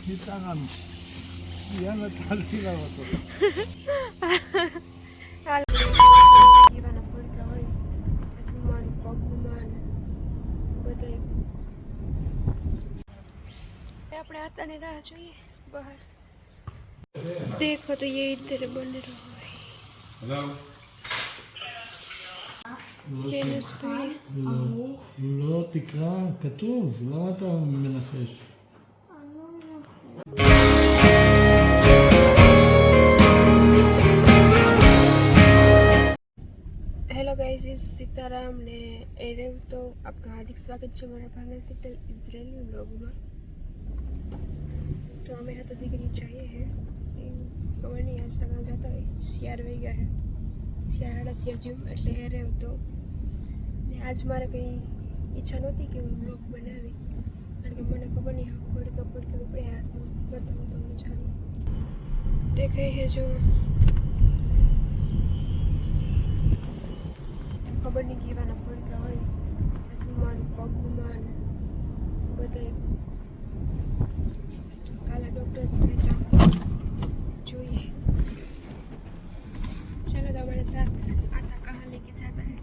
સીતારામ યાને ચાલી રહ્યો હતો. કેવાના પડતા હોય અજુમાન પગુમાન બધાય આપણે આતાની રાહ જોઈએ બહાર. देखो तो ये इधर बन रहा है. Hello Venus Bay. לא תקרא, כתוב, למה אתה מנחש? Hello guys, is Sitaram ને એરેવ તો આપનું હાર્દિક સ્વાગત છે મારા ભાંગલ તિતલ ઇઝરાયલી બ્લોગમાં. તો અમે તો દીકરી જઈએ હે ખબર નહીં આજ તક જતા હોય શિયાર વહી ગયા હે શિયાર જેવું એટલે હેરેવ તો ને આજ મારે કંઈ ઈચ્છા નહોતી કે હું બ્લોગ બનાવી, કારણ કે મને ખબર નહીં પડકા ઉપડે હાથમાં બતાવું તમને ચાલો દેખાય છે જો ખબર નહીં કેવાના પડકા હોય અજુમાન પગુમાન બધાય. કાલે ડૉક્ટર પાસે જાઓ જોઈએ. चलो तो हमारे साथ आता कहाँ लेके जाता है.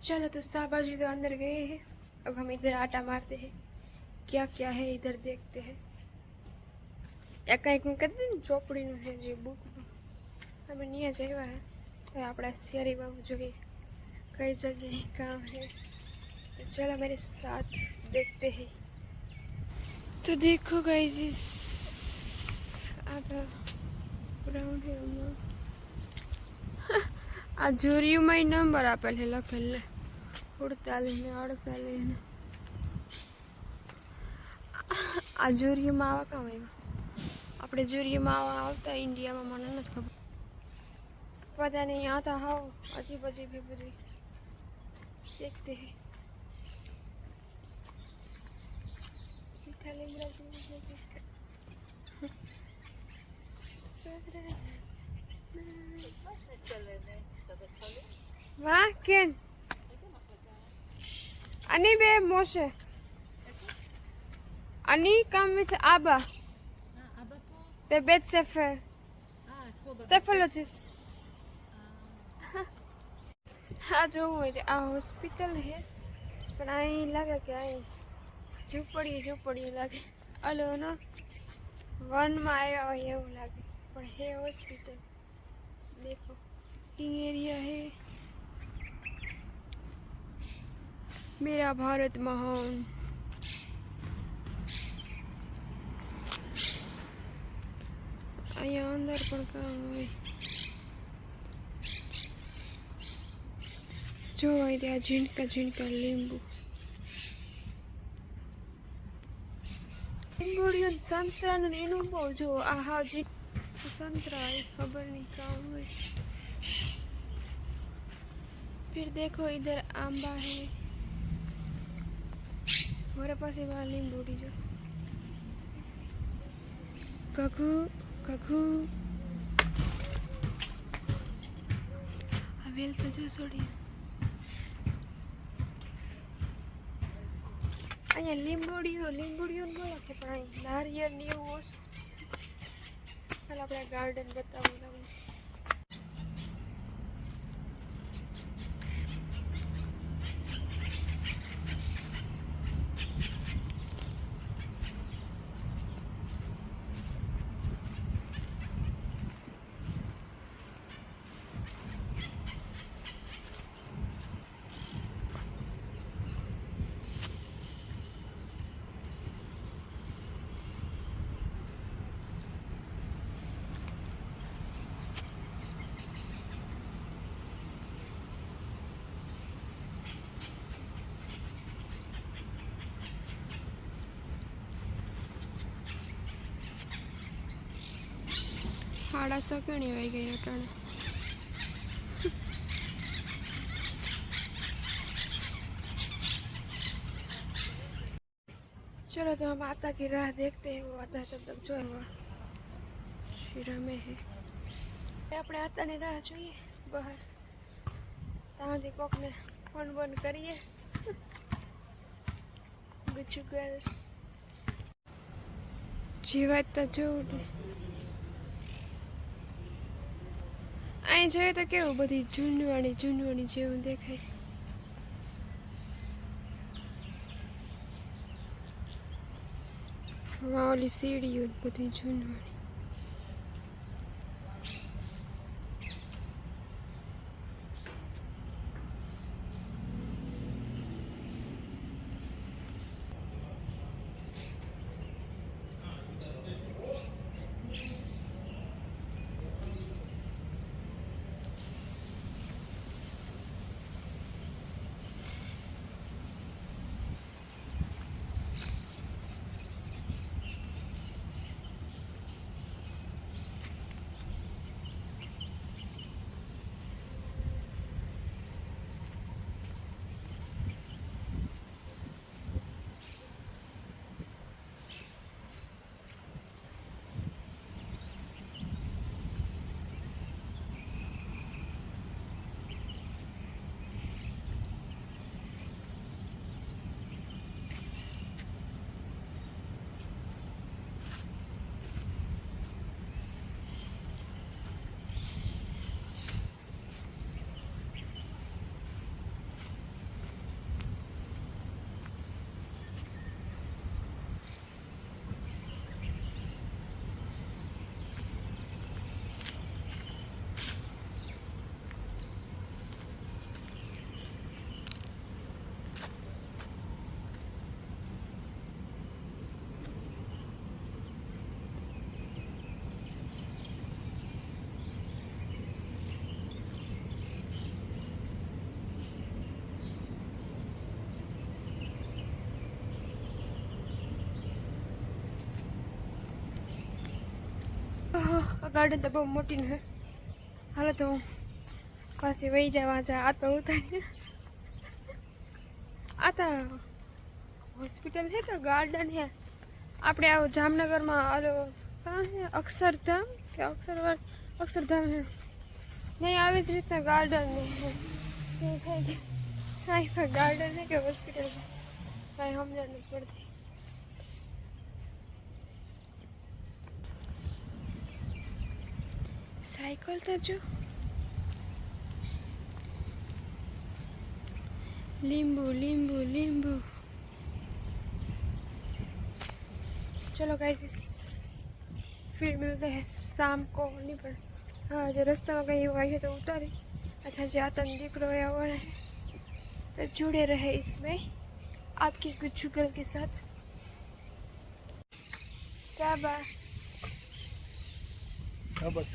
चलो तो शाहबाजी तो अंदर गए हैं, अब हम इधर आटा मारते हैं. क्या क्या है इधर देखते हैं. एक કંઈક कहते हैं ચોપડીનું છે જે બુકનું અમે નહીં જ આવ્યા હે. હવે આપણે શેરી બાબુ જોઈએ કઈ જગ્યાએ કામ है. तो चलो मेरे साथ देखते हैं. तो देखो गाइस इस आधा ग्राउंड है આ જોરિયુમાં નંબર આપેલ છે લખેલ ને 48 ને 48 ને. આ જોરિયુમાં આવા કામ આવ્યા આપણે જોરિયુમાં આવતા ઇન્ડિયામાં મને નથી ખબર. पता नहीं यहाँ तो हाँ अजीब अजीब है पूरी. देखते हैं वहाँ केन अनि बे मोशे अनि काम with Abba בבית ספר ספרולוגist. આ જોવું હોય તો આ હોસ્પિટલ છે પણ અહીં લાગે કે અહીં ઝૂંપડી લાગે. અલો નો વનમાં આવ્યા હોય એવું લાગે પણ હે હોસ્પિટલ. देखो किंग एरिया है. मेरा भारत महान. અહીંયા અંદર પણ કામ હોય જો હોય ત્યાં ઝીણકા લીંબુ લીંબુડીઓ સંતરાનું એનું બહુ જો આ હા संतरा है खबर नहीं काम है. फिर देखो इधर आंबा है हमारे पास वहाँ लींबूड़ी जो ककू ककू हवेल तो जो सोड़ी અહીંયા લીંબુડીઓ બોલો કે પણ અહીં નારિયેળ ને એવું ઓછું. હાલ આપણે ગાર્ડન બતાવું તમને. 6:30 કેણી આવી ગઈ અટાણે. चलो तो हम आता की राह देखते हैं. वो आता है तब तक जो शिरा में है આપણે આતાની રાહ જોઈએ બહાર. ત્યાંથી કોકને ફોન બોન કરીએ. ગુચુગલ જીવાત તો જોવું ને. અહીં જોઈએ તો કેવું બધી જૂનવાણી જેવું દેખાય. ઓલી સીડીઓ બધી જૂનવાણી. गार्डन तो बहुत मोटी है. हालो तो पास वही जाए वहाँ जाए. आता उतार आता हॉस्पिटल है का गार्डन है. આપણે આવો જામનગરમાં આલો કहाँ है अक्षरधाम કે अक्षरधाम है. नहीं આવી જ રીતના ગાર્ડન है. કાંઈ પણ ગાર્ડન है કે હોસ્પિટલ है કાંઈ સમજણ નથી પડતી. साइकिल था जो लींबू लींबू लींबू. चलो गाइस फिर मिलते हैं शाम को. नहीं पर हाँ जो रास्ते में कहीं हुआ है तो उतारे. अच्छा जाता दिख रहा है तो जुड़े रहे इसमें आपकी गुचुगल के साथ. साबा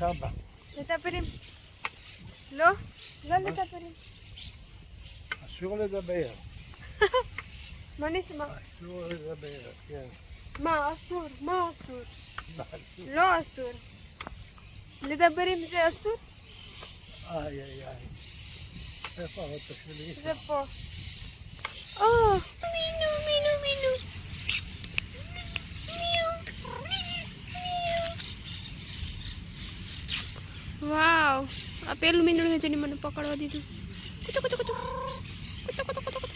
साबा लेता प्रेम लो लो लेता प्रेम Sur de beer. मनीष माँ Sur de beer. Ja. माँ असुर लो असुर लेता प्रेम से असुर. Ai, ai, ai. Even wat alsjeblieft. रपो ओह मीनू मीनू मीनू વાવ આ પેલું મીંદડું છે જેને મને પકડવા દીધું. કુચો કુચો કુચો કુચો કુચો કુચો કુચો.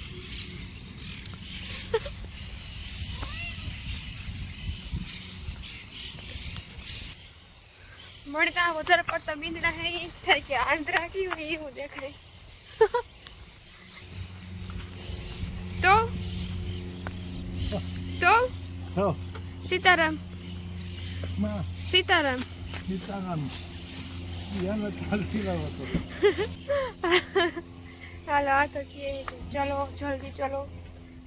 મને ત્યાં વધારે પડતા મીંદડા હે એ થાય કે આંધ્રા કેવું એવું દેખાય. તો તો Zo, Sitaram maar Sitaram. niet aan. Ja, Natalie was het. Hello तो किए चलो जल्दी चलो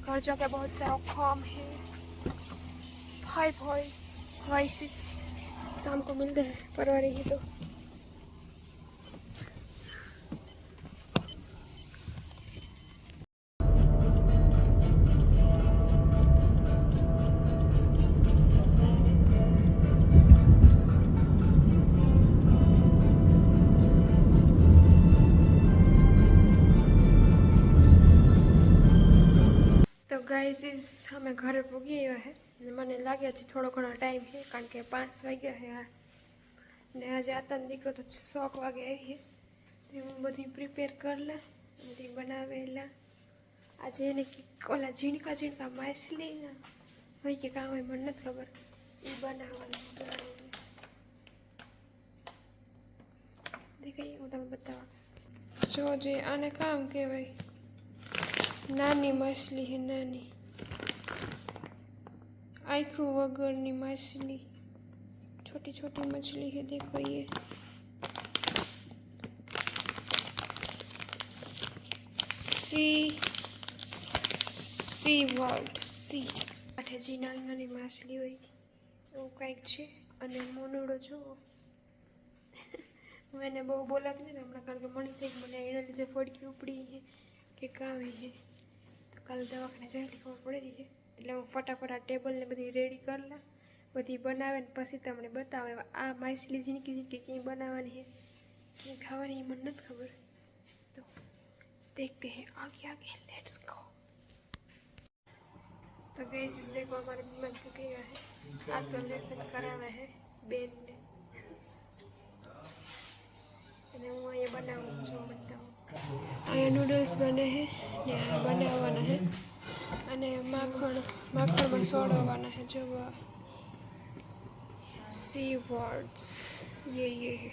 घर जाके बहुत सारा काम है. भाई भाई भाई सिस शाम को मिलते हैं परवारी ही तो. ગાઈસ અમે ઘરે પૂગી આવ્યા હે ને મને લાગે છે થોડો ઘણો ટાઈમ છે કારણ કે 5 વાગ્યા છે આ ને આજે આતન દીકરો તો 6 વાગે આવી છે હું બધી પ્રિપેર કરી લે બધી બનાવેલા આજે એને ઓલા ઝીણકા માછલી ના હોય કે કામ હોય મને નથી ખબર એ બનાવવાનું દેખાય હું તમને બતાવવા જો જે આને કામ કહેવાય નાની मछली है नानी आँखों वगैरह मछली छोटी छोटी मछली है देखो ये सी वर्ल्ड सी आठे जी नानी नानी मछली हुई वो कई है मोनूड़ो जो मैंने बहु बोला कि नहीं हमें कारण के मणी थी मैंने एना लीधे फड़की उपड़ी है कि काम है तो कल दवाखाने जाए खबर पड़े रही है એટલે હું ફટાફટ આ ટેબલને બધી રેડી કરી લા બધી બનાવે ને પછી તમને બતાવે આ માછલી ઝીણકી ઝીણકી કઈ બનાવવાની है કઈ ખાવાની है મને નથી ખબર तो देखते हैं आगे आगे लेट्स गो तो गाइस देखो हमारे बीमार चुके गया है आज तो लेसन करावे है बेन ने અને હું અહીંયા બનાવું છું બતાવું અહીંયા નૂડલ્સ બને છે ને બનાવવાના છે અને માખણમાં સોડવાના है जो सी वर्ड्स ये है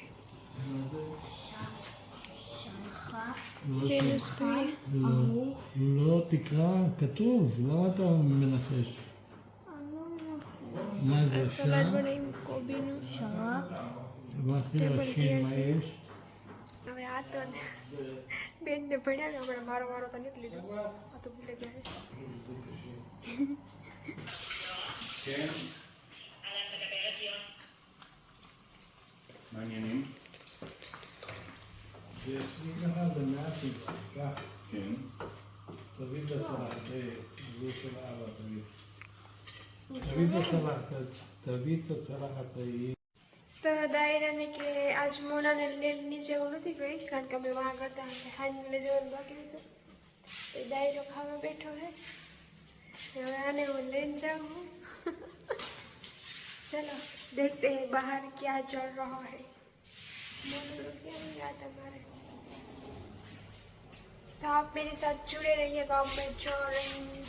לא תקרא, כתוב, למה אתה מנחש? מה זה सलाद שם? बनाई कोबीનું ואחרי השין מה יש? હવે આ તો બેનને ભણ્યા હમણાં મારો તો નથી લીધો આ તો ભૂલે ગયા מעניינים? יש לי ככה בנאטי, כך, כן. תביא את הסלט, זה של אבא, תביא את הסלט, תביא את הצלחת ההיא. તો દાયરાને કે આજ મોનાને લઈને જવું નથી ગઈ કારણ કે અમે વहाँ કરતા હતા હાઈને જવાનું બાકી હતું તો દાયરો ખાવા બેઠો હે હવે આને હું લઈને जाऊँ चलो देखते हैं बाहर क्या चल रहा है मोनू क्या नहीं आता हमारे तो आप मेरे साथ जुड़े रहिएगा मैं जा रही हूँ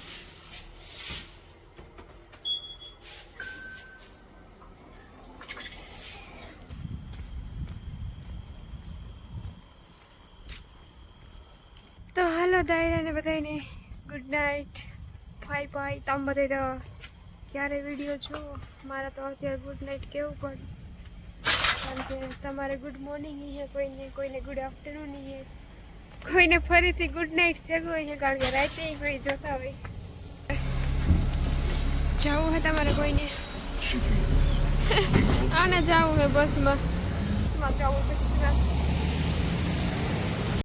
तो हेलो दायरा ने बताइए गुड नाइट बाय बाय तम बताई दो क्यारे वीडियो जो मारा तो अत्यार गुड नाइट केवू पड़े कारण के तमारे गुड मॉर्निंग ही है कोई ने गुड आफ्टरनून ही है कोई ने फरी थी गुड नाइट थे गई है कारण के रात ही कोई जोता हुई जाऊ है तमारे कोई ने आना जाऊ है बस में जाऊ बस में